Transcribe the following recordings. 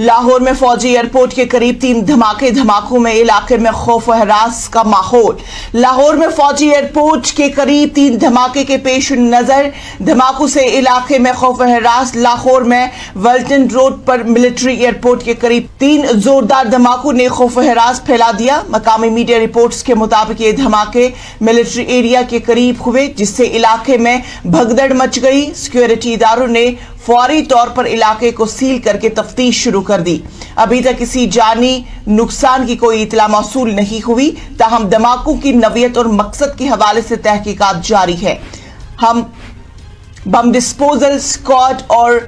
लाहौर में फौजी एयरपोर्ट के करीब 3 धमाकों में इलाके में खौफ व हरास का माहौल। लाहौर में फौजी एयरपोर्ट के करीब 3 धमाके के पेश नजर धमाकों से इलाके में खौफ व हरास। लाहौर में वेल्टन रोड पर मिलिट्री एयरपोर्ट के करीब 3 जोरदार धमाकों ने खौफ व हरास फैला दिया। मकामी मीडिया रिपोर्ट्स के मुताबिक ये धमाके मिलिट्री एरिया के करीब हुए, जिससे इलाके में भगदड़ मच गई। सिक्योरिटी इदारों ने फौरी तौर पर इलाके को सील करके तफ्तीश शुरू कर दी। अभी तक किसी जानी नुकसान की कोई इतला मौसूल नहीं हुई, ताहम धमाकों की नवियत और मकसद के हवाले से तहकीकात जारी है। हम बम डिस्पोजल स्क्वाड और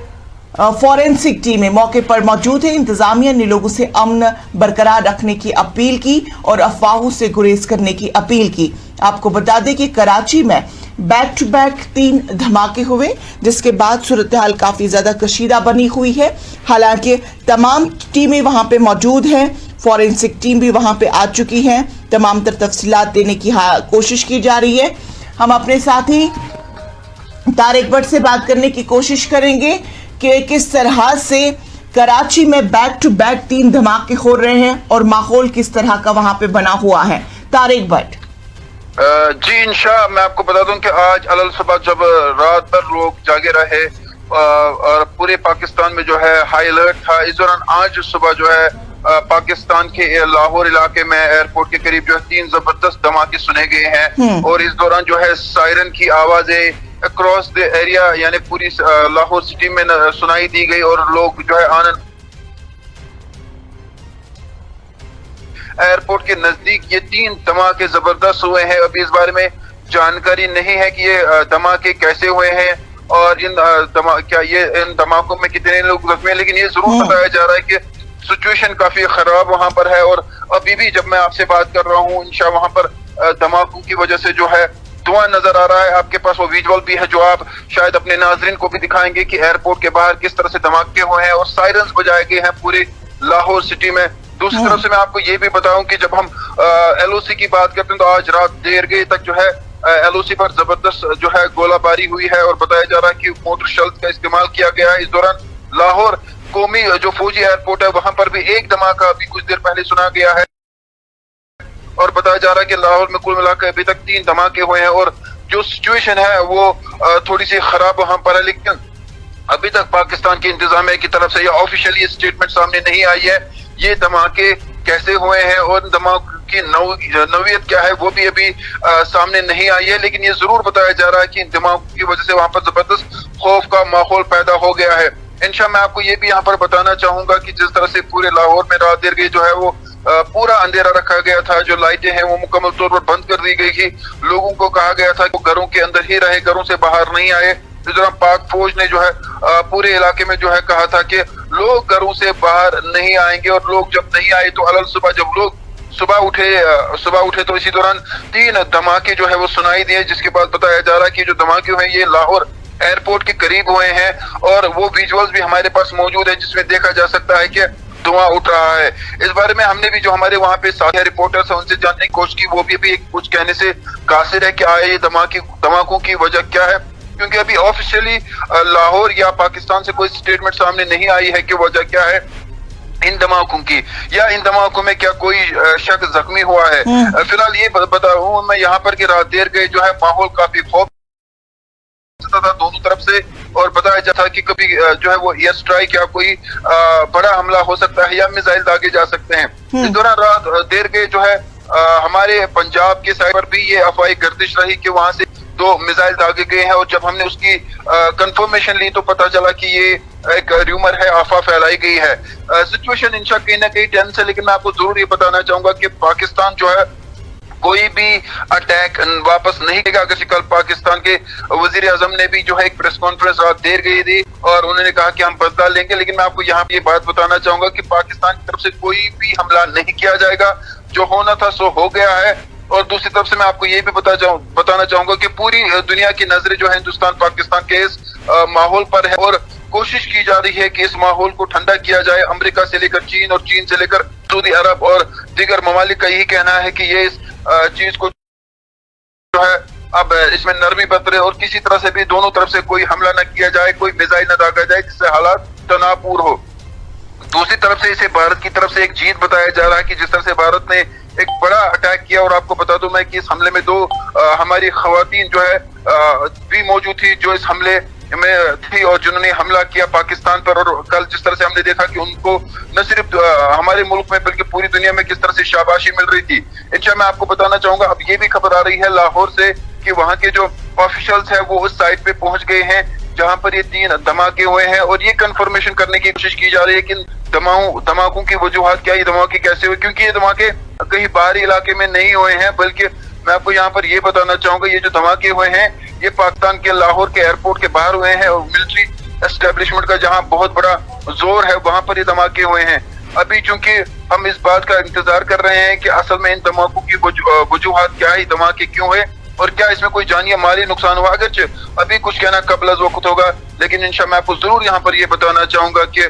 फॉरेंसिक टीमें मौके पर मौजूद है। इंतजामिया ने लोगों से अमन बरकरार रखने की अपील की और अफवाहों से गुरेज करने की अपील की। आपको बता दें कि कराची में बैक टू बैक 3 धमाके हुए, जिसके बाद सूरत हाल काफी ज्यादा कशीदा बनी हुई है। हालांकि तमाम टीमें वहां पे मौजूद हैं, फॉरेंसिक टीम भी वहां पे आ चुकी है। तमाम तर तफसीलात देने की कोशिश की जा रही है। हम अपने साथी तारिक भट्ट से बात करने की कोशिश करेंगे कि किस तरह से कराची में बैक टू बैक 3 धमाके हो रहे हैं और माहौल किस तरह का वहां पे बना हुआ है। तारिक भट्ट जी इंशाअल्लाह मैं आपको बता दूं कि आज अलल सुबह जब रात भर लोग जागे रहे और पूरे पाकिस्तान में जो है हाई अलर्ट था, इस दौरान आज सुबह जो है पाकिस्तान के लाहौर इलाके में एयरपोर्ट के करीब जो है 3 जबरदस्त धमाके सुने गए हैं और इस दौरान जो है सायरन की आवाजें अक्रॉस द एरिया यानी पूरी लाहौर सिटी में सुनाई दी गई और लोग जो है आनंद एयरपोर्ट के नजदीक ये 3 धमाके जबरदस्त हुए हैं। अभी इस बारे में जानकारी नहीं है कि ये धमाके कैसे हुए हैं और इन धमाकों में कितने लोग जख्मी हैं, लेकिन ये जरूर बताया जा रहा है कि सिचुएशन काफी खराब वहां पर है। और अभी भी जब मैं आपसे बात कर रहा हूँ इंशाअल्लाह वहां पर धमाकों की वजह से जो है धुआं नजर आ रहा है। आपके पास वो विजुअल भी है जो आप शायद अपने नाजरीन को भी दिखाएंगे कि एयरपोर्ट के बाहर किस तरह से धमाके हुए हैं और सायरन्स बजाए गए हैं पूरे लाहौर सिटी में। दूसरी तरफ से मैं आपको ये भी बताऊं कि जब हम एलओसी की बात करते हैं तो आज रात देर गए तक जो है एलओसी पर जबरदस्त जो है गोलाबारी हुई है और बताया जा रहा है कि मोटर शल्त का इस्तेमाल किया गया है। इस दौरान लाहौर कौमी जो फौजी एयरपोर्ट है वहां पर भी एक धमाका अभी कुछ देर पहले सुना गया है और बताया जा रहा है कि लाहौर में कुल मिलाकर अभी तक 3 धमाके हुए हैं और जो सिचुएशन है वो थोड़ी सी खराब वहां पर है। लेकिन अभी तक पाकिस्तान की इंतजामिया की तरफ से या ऑफिशियली स्टेटमेंट सामने नहीं आई है ये धमाके कैसे हुए हैं और धमाके की नौयत क्या है वो भी अभी सामने नहीं आई है। लेकिन ये जरूर बताया जा रहा है कि इन धमाकों की वजह से वहां पर जबरदस्त खौफ का माहौल पैदा हो गया है। इंशाअल्लाह मैं आपको ये भी यहाँ पर बताना चाहूंगा कि जिस तरह से पूरे लाहौर में रात देर गई जो है वो पूरा अंधेरा रखा गया था, जो लाइटें हैं वो मुकम्मल तौर पर बंद कर दी गई थी। लोगों को कहा गया था कि घरों के अंदर ही रहे, घरों से बाहर नहीं आए। इस दौरान पाक फौज ने जो है पूरे इलाके में जो है कहा था कि लोग घरों से बाहर नहीं आएंगे और लोग जब नहीं आए तो अलल सुबह जब लोग सुबह उठे तो इसी दौरान 3 धमाके जो है वो सुनाई दिए, जिसके बाद बताया जा रहा है कि जो धमाके हुए ये लाहौर एयरपोर्ट के करीब हुए हैं और वो विजुअल्स भी हमारे पास मौजूद है जिसमें देखा जा सकता है कि धुआं उठ रहा है। इस बारे में हमने भी जो हमारे वहां पे साथी रिपोर्टर्स हैं उनसे जानने की कोशिश की, वो भी कुछ कहने से कासिर है कि आए ये धमाकों की वजह क्या है, क्योंकि अभी ऑफिशियली लाहौर या पाकिस्तान से कोई स्टेटमेंट सामने नहीं आई है कि वजह क्या है इन धमाकों की या इन धमाकों में क्या कोई शख्स जख्मी हुआ है। फिलहाल ये बताऊं मैं यहाँ पर कि रात देर गए जो है माहौल काफी खौफ था दोनों तरफ से और बताया जाता है कि कभी जो है वो एयर स्ट्राइक या कोई बड़ा हमला हो सकता है या मिसाइल दागे जा सकते हैं। इस दौरान रात देर गए जो है हमारे पंजाब के साइड पर भी ये अफवाही गर्दिश रही कि वहां से 2 मिसाइल दागे गए हैं और जब हमने उसकी कंफर्मेशन ली तो पता चला कि ये एक र्यूमर है, अफवाह फैलाई गई है। सिचुएशन इंशा कहीं ना कहीं टेंस है, लेकिन मैं आपको जरूर ये बताना चाहूंगा कि पाकिस्तान जो है कोई भी अटैक वापस नहीं करेगा। अगर कल पाकिस्तान के वजीर आजम ने भी जो है एक प्रेस कॉन्फ्रेंस रात देर गई थी और उन्होंने कहा कि हम बदला लेंगे, लेकिन मैं आपको यहाँ पे ये बात बताना चाहूंगा कि पाकिस्तान की तरफ से कोई भी हमला नहीं किया जाएगा, जो होना था सो हो गया है। और दूसरी तरफ से मैं आपको ये भी बताना चाहूंगा कि पूरी दुनिया की नजरें जो है हिंदुस्तान पाकिस्तान के इस माहौल पर है और कोशिश की जा रही है कि इस माहौल को ठंडा किया जाए। अमेरिका से लेकर चीन और चीन से लेकर सऊदी अरब और दीगर ममालिक का यही कहना है कि ये इस चीज को जो है अब इसमें नरमी बरते और किसी तरह से भी दोनों तरफ से कोई हमला न किया जाए, कोई मिसाइल न दागा जाए जिससे हालात तनावपूर्ण हो। दूसरी तरफ से इसे भारत की तरफ से एक जीत बताया जा रहा है कि जिस तरह से भारत ने एक बड़ा अटैक किया। और आपको बता दूं मैं कि इस हमले में दो हमारी खवातीन जो है भी मौजूद थी जो इस हमले में थी और जिन्होंने हमला किया पाकिस्तान पर। और कल जिस तरह से हमने देखा कि उनको न सिर्फ हमारे मुल्क में बल्कि पूरी दुनिया में किस तरह से शाबाशी मिल रही थी। इंशाल्लाह मैं आपको बताना चाहूंगा, अब ये भी खबर आ रही है लाहौर से कि वहाँ के जो ऑफिशियल्स है वो उस साइट पे पहुंच गए हैं जहां पर ये 3 धमाके हुए हैं। और ये कंफर्मेशन करने की कोशिश की जा रही है कि धमाकों की वजूहात क्या, ये धमाके कैसे हुए, क्योंकि ये धमाके कहीं बाहरी इलाके में नहीं हुए हैं। बल्कि मैं आपको यहाँ पर ये बताना चाहूंगा, ये जो धमाके हुए हैं ये पाकिस्तान के लाहौर के एयरपोर्ट के बाहर हुए हैं और मिलिट्री एस्टेब्लिशमेंट का जहाँ बहुत बड़ा जोर है वहां पर ये धमाके हुए हैं। अभी चूंकि हम इस बात का इंतजार कर रहे हैं कि असल में इन धमाकों की वजूहात क्या है, धमाके क्यों हुए और क्या इसमें कोई जानी या माली नुकसान हुआ। अगरचे अभी कुछ कहना कबल अज़ वक्त होगा, लेकिन इंशाल्लाह मैं आपको जरूर यहाँ पर ये बताना चाहूंगा कि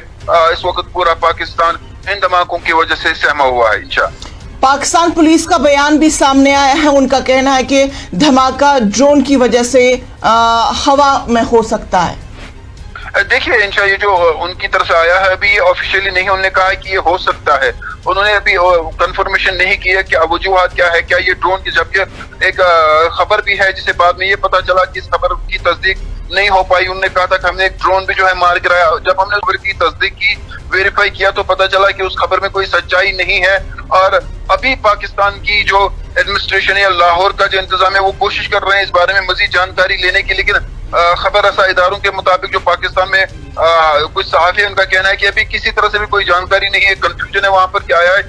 इस वक्त पूरा पाकिस्तान इन धमाकों की वजह से सहमा हुआ है। इंशाल्लाह पाकिस्तान पुलिस का बयान भी सामने आया है, उनका कहना है कि धमाका ड्रोन की वजह से हवा में हो सकता है। देखिए इंशाल्लाह ये जो उनकी तरफ से आया है अभी ये ऑफिशियली नहीं, उन्होंने कहा है कि ये हो सकता है, उन्होंने अभी कंफर्मेशन नहीं की है कि वजूहात क्या है, क्या ये ड्रोन की, जबकि एक खबर भी है जिसे बाद में ये पता चला कि इस खबर की तस्दीक नहीं हो पाई। उन्होंने कहा था कि हमने एक ड्रोन भी जो है मार गिराया, जब हमने खबर की तस्दीक की, वेरीफाई किया तो पता चला कि उस खबर में कोई सच्चाई नहीं है। और अभी पाकिस्तान की जो एडमिनिस्ट्रेशन या लाहौर का जो इंतजाम है वो कोशिश कर रहे हैं इस बारे में मजीद जानकारी लेने की, लेकिन खबर रसा इदारों के मुताबिक जो पाकिस्तान में कुछ सहाफ़ी उनका कहना है कि अभी किसी तरह से भी कोई जानकारी नहीं है। कंफ्यूजन है वहां पर क्या आया है